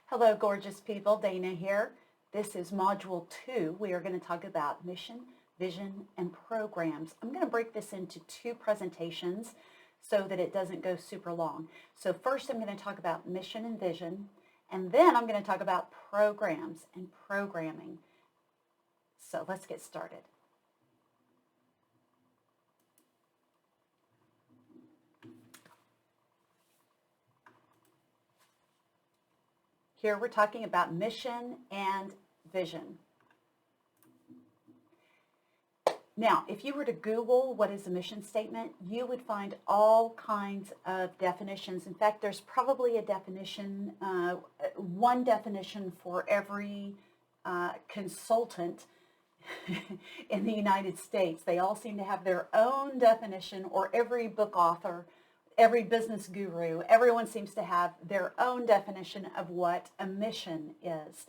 Hello, gorgeous people. Dana here. This is Module 2. We are going to talk about mission, vision, and programs. I'm going to break this into two presentations so that it doesn't go super long. So first I'm going to talk about mission and vision, and then I'm going to talk about programs and programming. So let's get started. Here we're talking about mission and vision. Now, if you were to Google what is a mission statement, you would find all kinds of definitions. In fact, there's probably a definition, one definition for every consultant in the United States. They all seem to have their own definition, or every book author, every business guru, everyone seems to have their own definition of what a mission is.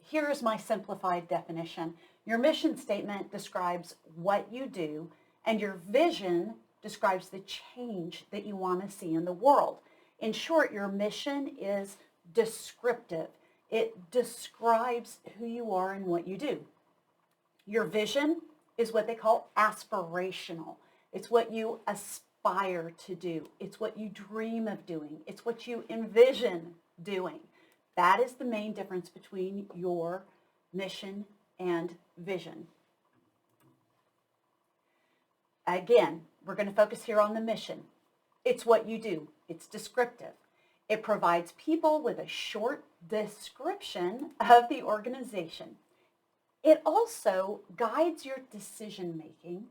Here is my simplified definition. Your mission statement describes what you do, and your vision describes the change that you want to see in the world. In short, your mission is descriptive. It describes who you are and what you do. Your vision is what they call aspirational. It's what you aspire to do. It's what you dream of doing. It's what you envision doing. That is the main difference between your mission and vision. Again, we're going to focus here on the mission. It's what you do. It's descriptive. It provides people with a short description of the organization. It also guides your decision making,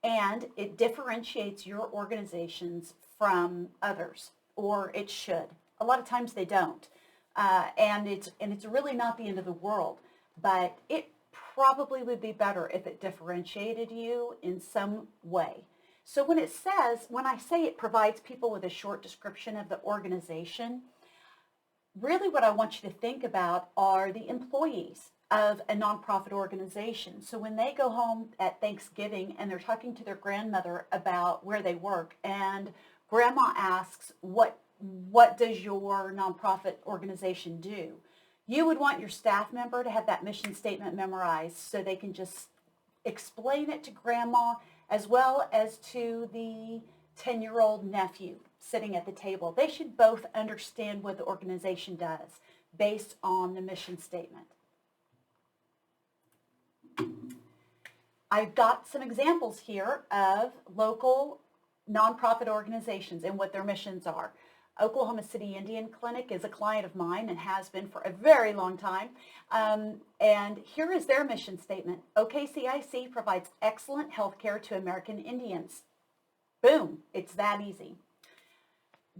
and it differentiates your organizations from others, or it should. A lot of times they don't. And it's really not the end of the world, but it probably would be better if it differentiated you in some way. So when I say it provides people with a short description of the organization, really what I want you to think about are the employees of a nonprofit organization. So when they go home at Thanksgiving and they're talking to their grandmother about where they work, and grandma asks, what does your nonprofit organization do? You would want your staff member to have that mission statement memorized so they can just explain it to grandma as well as to the 10-year-old nephew sitting at the table. They should both understand what the organization does based on the mission statement. I've got some examples here of local nonprofit organizations and what their missions are. Oklahoma City Indian Clinic is a client of mine and has been for a very long time. And here is their mission statement. OKCIC provides excellent health care to American Indians. Boom, it's that easy.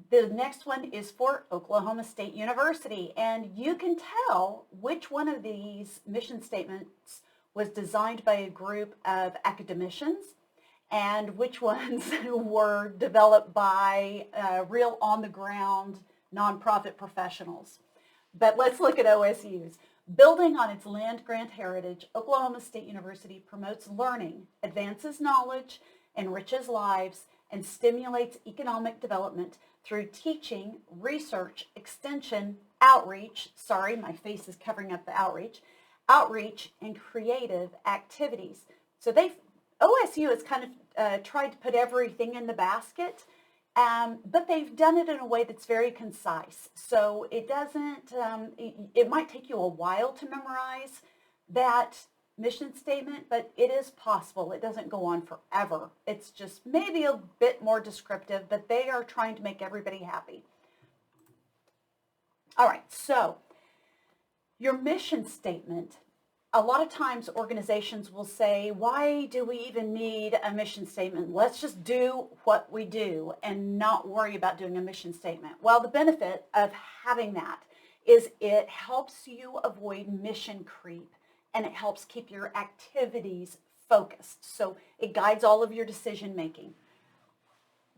The next one is for Oklahoma State University, and you can tell which one of these mission statements was designed by a group of academicians and which ones were developed by real on-the-ground nonprofit professionals. But let's look at OSU's. Building on its land-grant heritage, Oklahoma State University promotes learning, advances knowledge, enriches lives, and stimulates economic development through teaching, research, extension, outreach, sorry, my face is covering up the outreach, and creative activities. So OSU has kind of tried to put everything in the basket, but they've done it in a way that's very concise. So it doesn't, it might take you a while to memorize that mission statement, but it is possible. It doesn't go on forever. It's just maybe a bit more descriptive, but they are trying to make everybody happy. All right, so your mission statement. A lot of times organizations will say, why do we even need a mission statement? Let's just do what we do and not worry about doing a mission statement. Well, the benefit of having that is it helps you avoid mission creep, and it helps keep your activities focused. So it guides all of your decision making.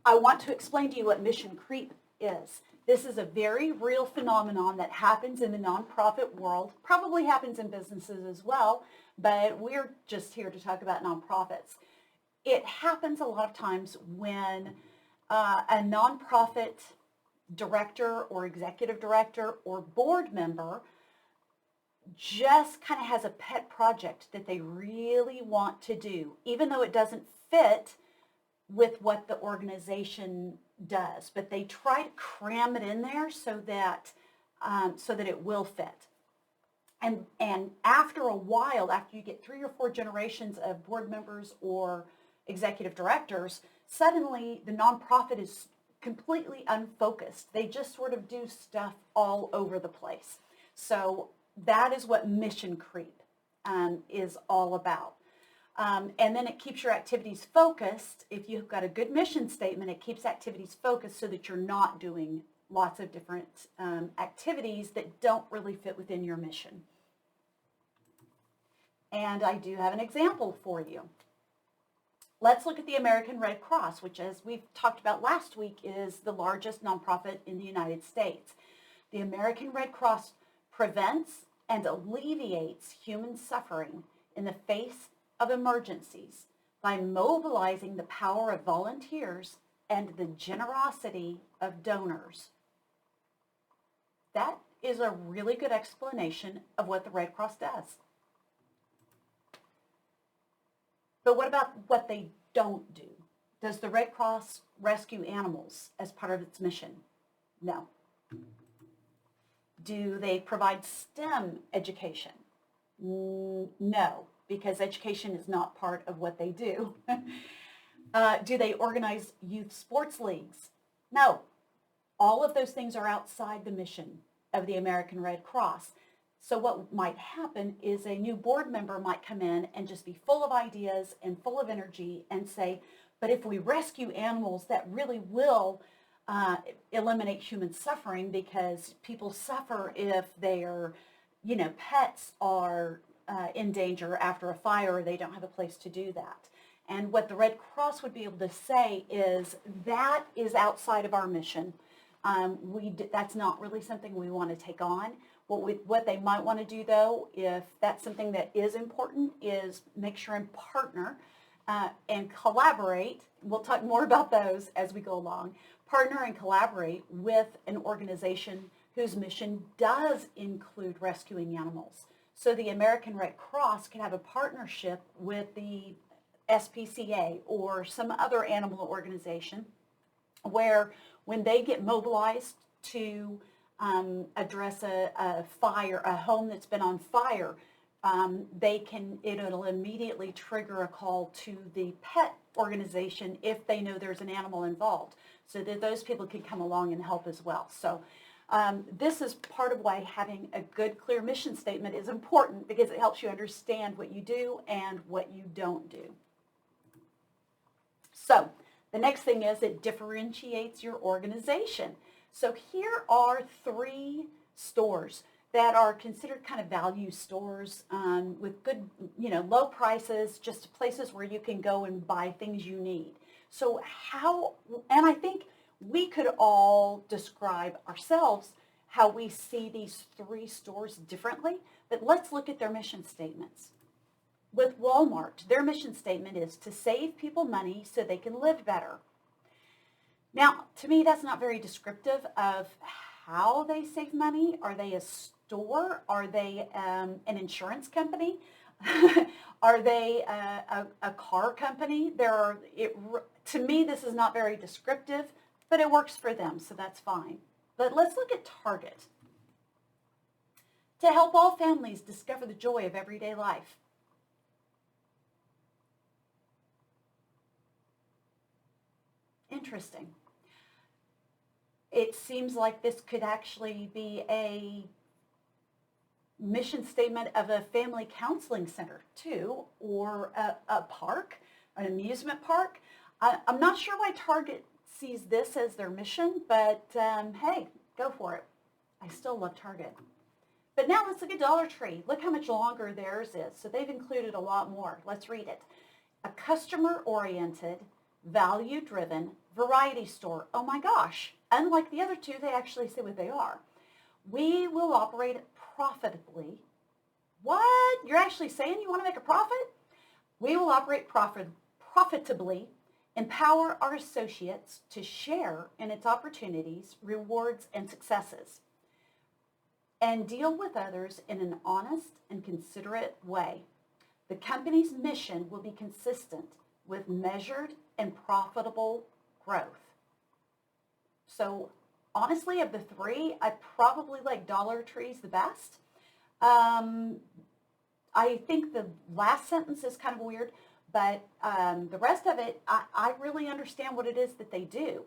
I want to explain to you what mission creep is. This is a very real phenomenon that happens in the nonprofit world, probably happens in businesses as well, but we're just here to talk about nonprofits. It happens a lot of times when a nonprofit director or executive director or board member just kind of has a pet project that they really want to do, even though it doesn't fit with what the organization does, but they try to cram it in there so that it will fit. And after a while, after you get 3 or 4 generations of board members or executive directors, suddenly the nonprofit is completely unfocused. They just sort of do stuff all over the place. So that is what mission creep is all about. And then it keeps your activities focused. If you've got a good mission statement, it keeps activities focused so that you're not doing lots of different activities that don't really fit within your mission. And I do have an example for you. Let's look at the American Red Cross, which, as we've talked about last week, is the largest nonprofit in the United States. The American Red Cross prevents and alleviates human suffering in the face of emergencies by mobilizing the power of volunteers and the generosity of donors. That is a really good explanation of what the Red Cross does. But what about what they don't do? Does the Red Cross rescue animals as part of its mission? No. Do they provide STEM education? No, because education is not part of what they do. Do they organize youth sports leagues? No. All of those things are outside the mission of the American Red Cross. So what might happen is a new board member might come in and just be full of ideas and full of energy and say, but if we rescue animals, that really will eliminate human suffering, because people suffer if their, pets are in danger after a fire or they don't have a place to do that. And what the Red Cross would be able to say is that is outside of our mission. That's not really something we want to take on. What they might want to do, though, if that's something that is important, is make sure and partner and collaborate. We'll talk more about those as we go along. Partner and collaborate with an organization whose mission does include rescuing animals. So the American Red Cross can have a partnership with the SPCA or some other animal organization where when they get mobilized to address a fire, a home that's been on fire, it'll immediately trigger a call to the pet organization if they know there's an animal involved, so that those people can come along and help as well. So this is part of why having a good, clear mission statement is important, because it helps you understand what you do and what you don't do. So the next thing is it differentiates your organization. So here are 3 stores that are considered kind of value stores with good, low prices, just places where you can go and buy things you need. So and I think we could all describe ourselves how we see these 3 stores differently, but let's look at their mission statements. With Walmart, their mission statement is to save people money so they can live better. Now, to me, that's not very descriptive of how they save money. Are they a store? Are they an insurance company? Are they a car company? To me, this is not very descriptive, but it works for them, so that's fine. But let's look at Target. To help all families discover the joy of everyday life. Interesting. It seems like this could actually be a mission statement of a family counseling center too, or a park, an amusement park. I'm not sure why Target sees this as their mission, but hey, go for it. I still love Target. But now let's look at Dollar Tree. Look how much longer theirs is. So they've included a lot more. Let's read it. A customer-oriented, value-driven variety store. Oh my gosh. Unlike the other 2, they actually say what they are. We will operate profitably. What? You're actually saying you want to make a profit? We will operate profitably empower our associates to share in its opportunities, rewards, and successes, and deal with others in an honest and considerate way. The company's mission will be consistent with measured and profitable growth. So honestly, of the three, I probably like Dollar Tree's the best. I think the last sentence is kind of weird, but the rest of it, I really understand what it is that they do.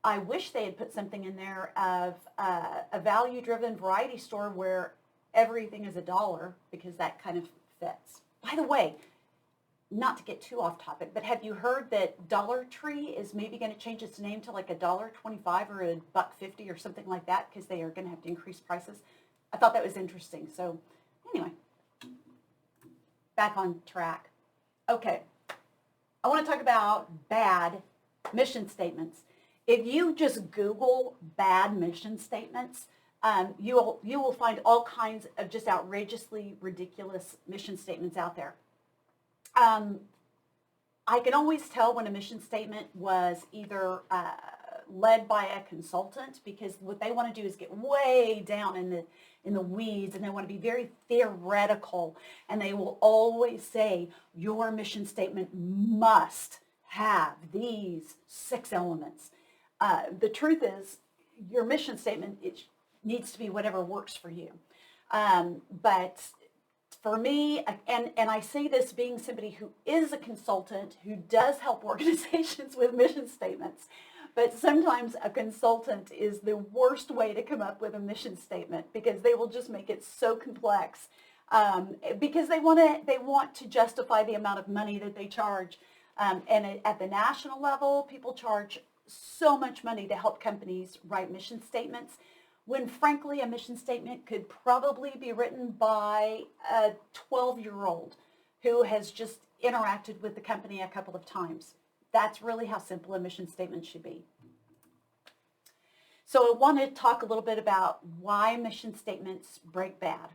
I wish they had put something in there of a value-driven variety store where everything is $1, because that kind of fits. By the way, not to get too off topic, but have you heard that Dollar Tree is maybe going to change its name to like $1.25 or $1.50 or something like that, because they are going to have to increase prices? I thought that was interesting. So anyway, back on track. Okay, I want to talk about bad mission statements. If you just Google bad mission statements, you will find all kinds of just outrageously ridiculous mission statements out there. I can always tell when a mission statement was either led by a consultant, because what they want to do is get way down in the weeds, and they want to be very theoretical, and they will always say your mission statement must have these 6 elements. The truth is, your mission statement, it needs to be whatever works for you. But for me, and I say this being somebody who is a consultant, who does help organizations with mission statements, but sometimes a consultant is the worst way to come up with a mission statement, because they will just make it so complex, because they want to justify the amount of money that they charge. And at the national level, people charge so much money to help companies write mission statements, when frankly a mission statement could probably be written by a 12-year-old who has just interacted with the company a couple of times. That's really how simple a mission statement should be. So I want to talk a little bit about why mission statements break bad.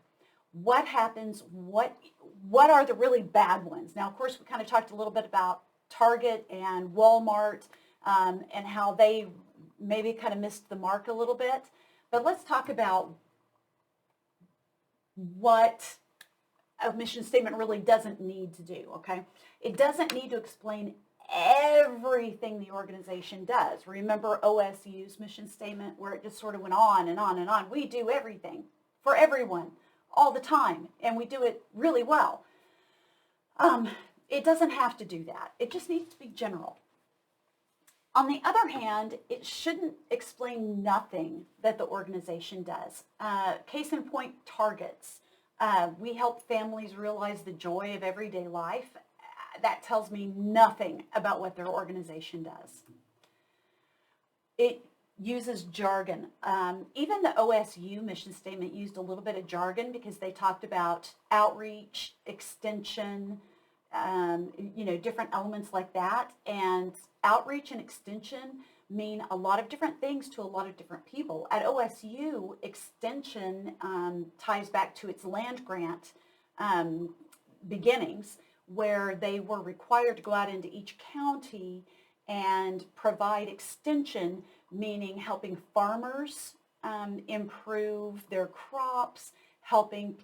What happens? What are the really bad ones? Now, of course, we kind of talked a little bit about Target and Walmart, and how they maybe kind of missed the mark a little bit. But let's talk about what a mission statement really doesn't need to do, okay? It doesn't need to explain everything the organization does. Remember OSU's mission statement, where it just sort of went on and on and on. We do everything for everyone all the time, and we do it really well. It doesn't have to do that. It just needs to be general. On the other hand, it shouldn't explain nothing that the organization does. Case in point, Targets. We help families realize the joy of everyday life. That tells me nothing about what their organization does. It uses jargon. Even the OSU mission statement used a little bit of jargon, because they talked about outreach, extension, different elements like that. And outreach and extension mean a lot of different things to a lot of different people. At OSU, extension ties back to its land grant beginnings, where they were required to go out into each county and provide extension, meaning helping farmers improve their crops, helping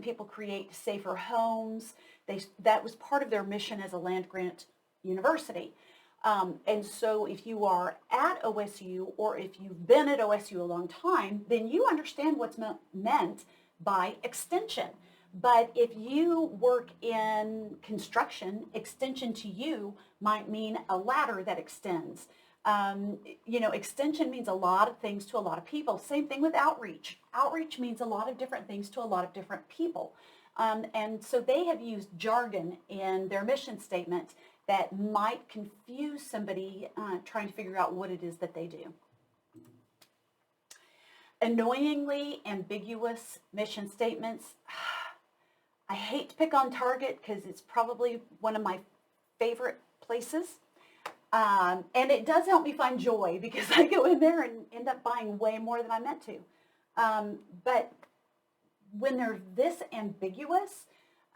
people create safer homes. That was part of their mission as a land grant university. And so if you are at OSU, or if you've been at OSU a long time, then you understand what's meant by extension. But if you work in construction, extension to you might mean a ladder that extends. Extension means a lot of things to a lot of people. Same thing with outreach. Outreach means a lot of different things to a lot of different people. And so they have used jargon in their mission statement that might confuse somebody trying to figure out what it is that they do. Annoyingly ambiguous mission statements. I hate to pick on Target, because it's probably one of my favorite places. And it does help me find joy, because I go in there and end up buying way more than I meant to. But when they're this ambiguous,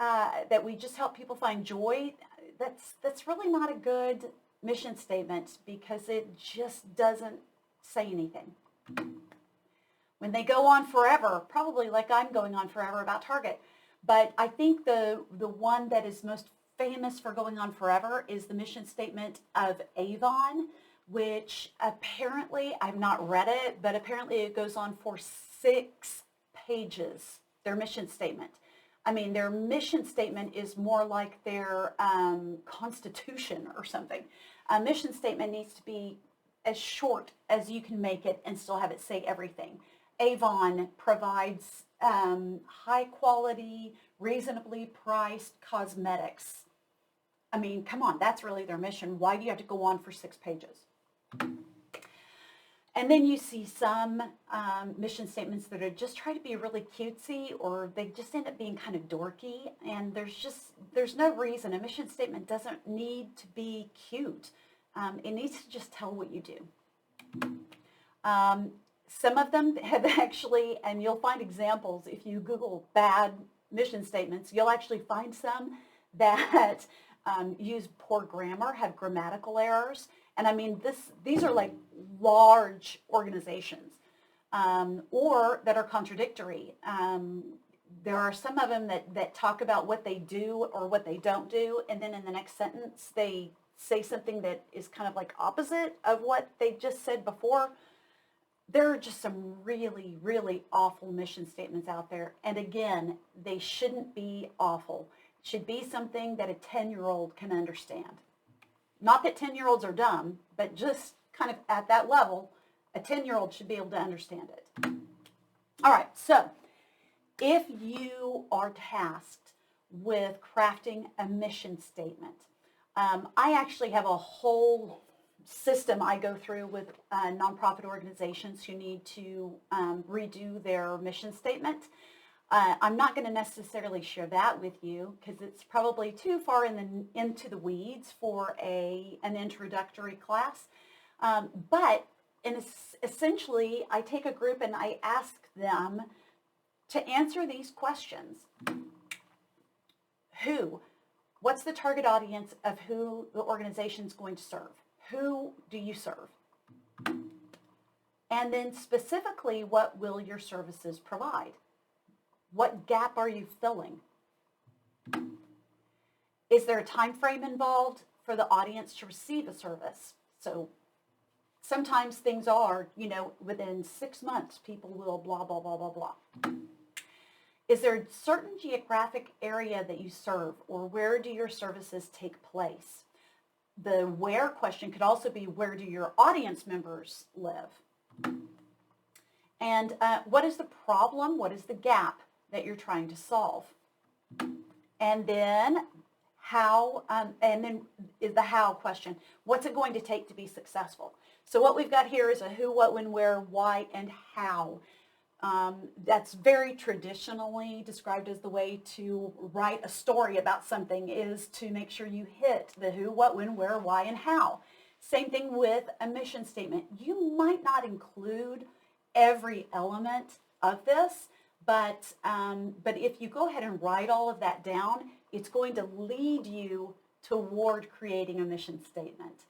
that we just help people find joy, that's really not a good mission statement because it just doesn't say anything. When they go on forever, probably like I'm going on forever about Target, but I think the one that is most famous for going on forever is the mission statement of Avon, which apparently, I've not read it, but apparently it goes on for 6 pages, their mission statement. I mean, their mission statement is more like their constitution or something. A mission statement needs to be as short as you can make it and still have it say everything. Avon provides high quality, reasonably priced cosmetics. I mean, come on, that's really their mission. Why do you have to go on for 6 pages? And then you see some mission statements that are just try to be really cutesy, or they just end up being kind of dorky, and there's no reason. A mission statement doesn't need to be cute. It needs to just tell what you do. Some of them have actually, and you'll find examples if you Google bad mission statements, you'll actually find some that use poor grammar, have grammatical errors. And I mean, these are like large organizations or that are contradictory. There are some of them that talk about what they do or what they don't do, and then in the next sentence they say something that is kind of like opposite of what they just said before. There are just some really, really awful mission statements out there. And again, they shouldn't be awful. It should be something that a 10-year-old can understand. Not that 10-year-olds are dumb, but just kind of at that level, a 10-year-old should be able to understand it. All right, so if you are tasked with crafting a mission statement, I actually have a whole system I go through with nonprofit organizations who need to redo their mission statement. I'm not going to necessarily share that with you because it's probably too far into the weeds for an introductory class. But essentially, I take a group and I ask them to answer these questions. Who? What's the target audience of who the organization is going to serve? Who do you serve? And then specifically, what will your services provide? What gap are you filling? Is there a time frame involved for the audience to receive a service? So sometimes things are, within 6 months, people will blah, blah, blah, blah, blah. Is there a certain geographic area that you serve, or where do your services take place? The where question could also be, where do your audience members live? And what is the problem? What is the gap that you're trying to solve? And then how, and then is the how question. What's it going to take to be successful? So what we've got here is a who, what, when, where, why, and how. That's very traditionally described as the way to write a story about something, is to make sure you hit the who, what, when, where, why, and how. Same thing with a mission statement. You might not include every element of this, but if you go ahead and write all of that down, it's going to lead you toward creating a mission statement.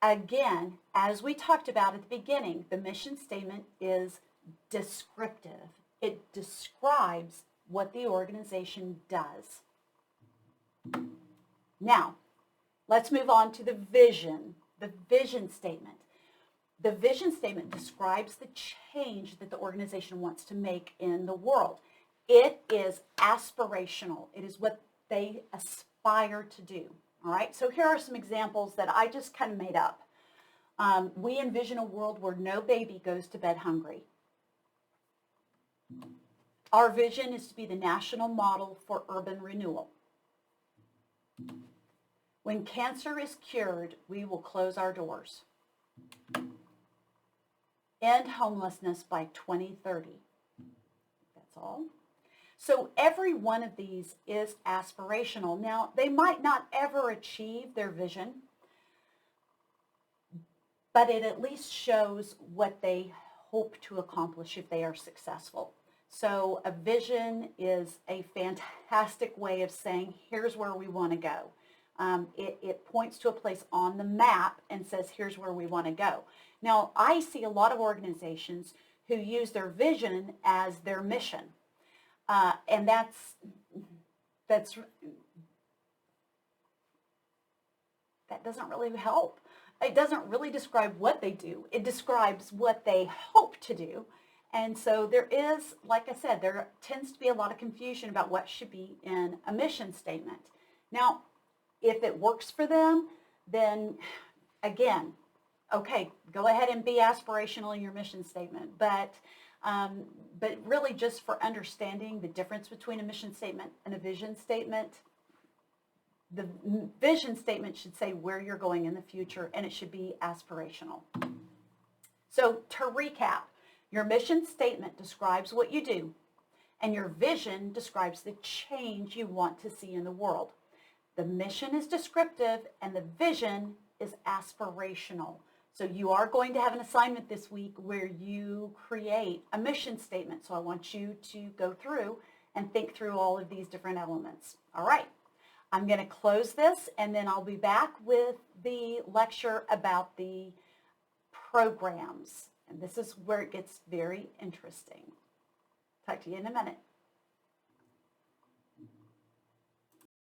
Again, as we talked about at the beginning, the mission statement is descriptive. It describes what the organization does. Now, let's move on to the vision statement. The vision statement describes the change that the organization wants to make in the world. It is aspirational. It is what they aspire to do. All right, so here are some examples that I just kind of made up. We envision a world where no baby goes to bed hungry. Our vision is to be the national model for urban renewal. When cancer is cured, we will close our doors. End homelessness by 2030. That's all. So every one of these is aspirational. Now, they might not ever achieve their vision, but it at least shows what they hope to accomplish if they are successful. So a vision is a fantastic way of saying, here's where we want to go. It points to a place on the map and says, here's where we want to go. Now, I see a lot of organizations who use their vision as their mission. And that doesn't really help. It doesn't really describe what they do. It describes what they hope to do. And so there is, like I said, there tends to be a lot of confusion about what should be in a mission statement. Now, if it works for them, then again, okay, go ahead and be aspirational in your mission statement. But really just for understanding the difference between a mission statement and a vision statement, the vision statement should say where you're going in the future, and it should be aspirational. So to recap, your mission statement describes what you do, and your vision describes the change you want to see in the world. The mission is descriptive, and the vision is aspirational. So you are going to have an assignment this week where you create a mission statement. So I want you to go through and think through all of these different elements. All right. I'm going to close this, and then I'll be back with the lecture about the programs. And this is where it gets very interesting. Talk to you in a minute.